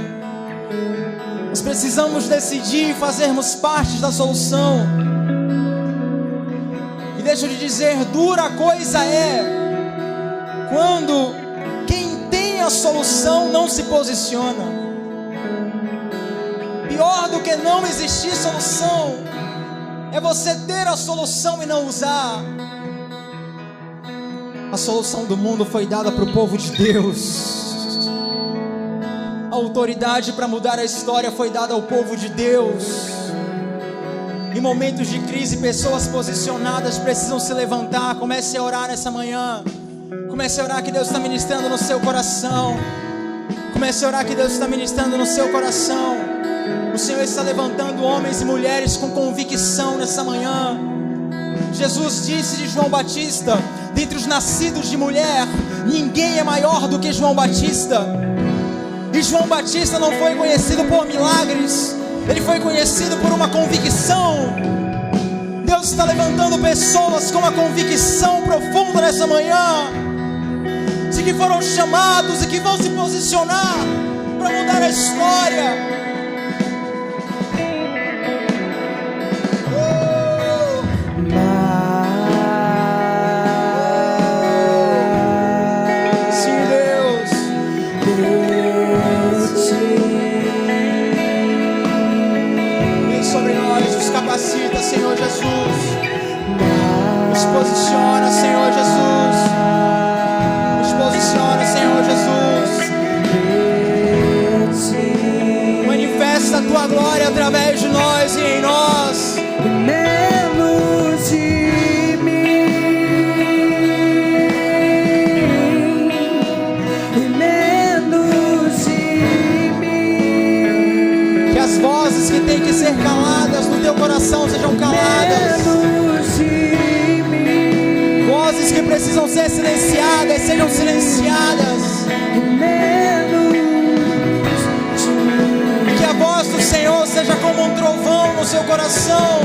A: Nós precisamos decidir fazermos parte da solução. E deixa eu te dizer, dura coisa é quando quem tem a solução não se posiciona. Pior do que não existir solução é você ter a solução e não usar. A solução do mundo foi dada para o povo de Deus. A autoridade para mudar a história foi dada ao povo de Deus. Em momentos de crise, pessoas posicionadas precisam se levantar. Comece a orar nessa manhã. Comece a orar que Deus está ministrando no seu coração. Comece a orar que Deus está ministrando no seu coração. O Senhor está levantando homens e mulheres com convicção nessa manhã. Jesus disse de João Batista: dentre os nascidos de mulher, ninguém é maior do que João Batista. E João Batista não foi conhecido por milagres, ele foi conhecido por uma convicção. Deus está levantando pessoas com uma convicção profunda nessa manhã, de que foram chamados e que vão se posicionar para mudar a história. Capacita, Senhor Jesus. Nos posiciona, Senhor Jesus. Nos posiciona, Senhor Jesus. Manifesta a tua glória através de nós e em nós. Menos de mim, menos de mim. Que as vozes que têm que ser caladas no teu coração sejam caladas. Vozes que precisam ser silenciadas sejam silenciadas. Que a voz do Senhor seja como um trovão no seu coração.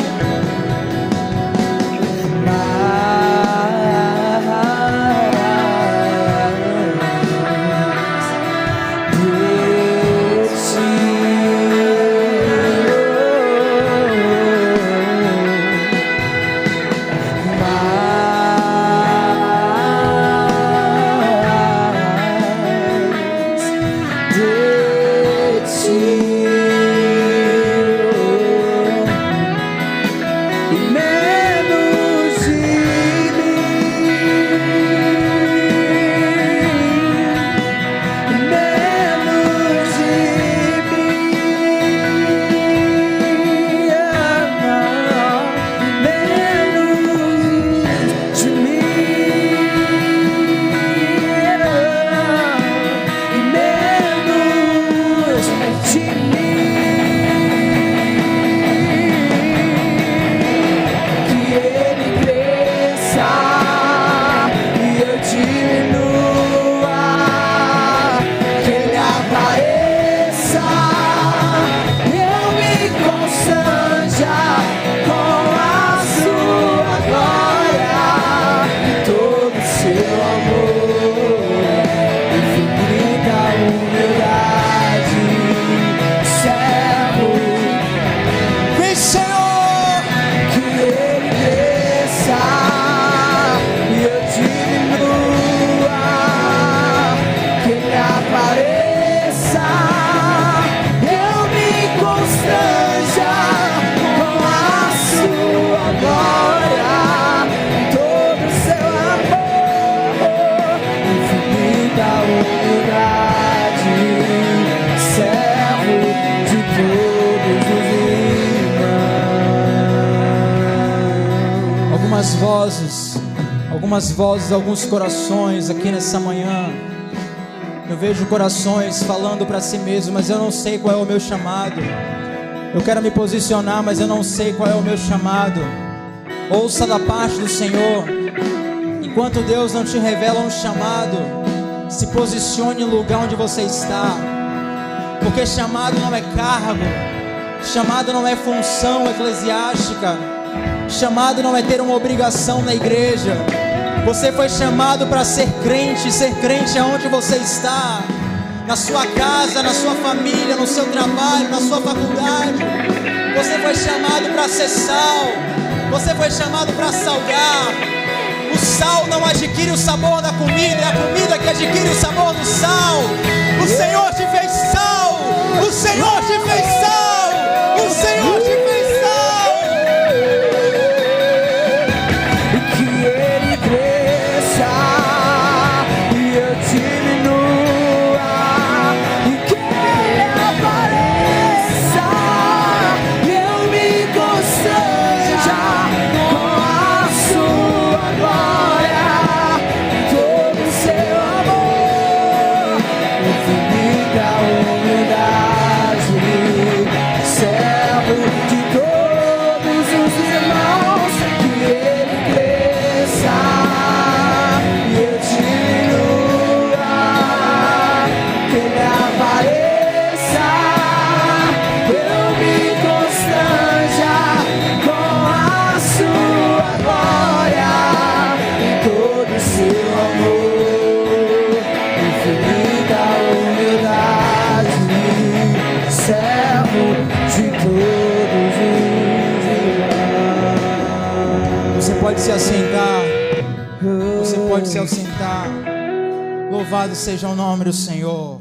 A: algumas vozes, alguns corações aqui nessa manhã. Eu vejo corações falando para si mesmo: mas eu não sei qual é o meu chamado. Eu quero me posicionar, mas eu não sei qual é o meu chamado. Ouça da parte do Senhor. Enquanto Deus não te revela um chamado, se posicione no lugar onde você está. Porque chamado não é cargo, chamado não é função eclesiástica, chamado não é ter uma obrigação na igreja. Você foi chamado para ser crente aonde você está, na sua casa, na sua família, no seu trabalho, na sua faculdade. Você foi chamado para ser sal, você foi chamado para salgar. O sal não adquire o sabor da comida, é a comida que adquire o sabor do sal. O Senhor te fez sal, o Senhor te fez sal, o Senhor te fez sal.
B: Que Ele cresça e eu diminua, e que Ele apareça e eu me constranja com a sua glória, todo o seu amor, infinita humildade, servo de todos os irmãos. Que Ele cresça e eu diminua, que Ele apareça, eu me constranja com a sua glória e todo o seu amor, infinita humildade, servo de todos os irmãos.
A: Você pode se assentar, você pode se assentar. Louvado seja o nome do Senhor.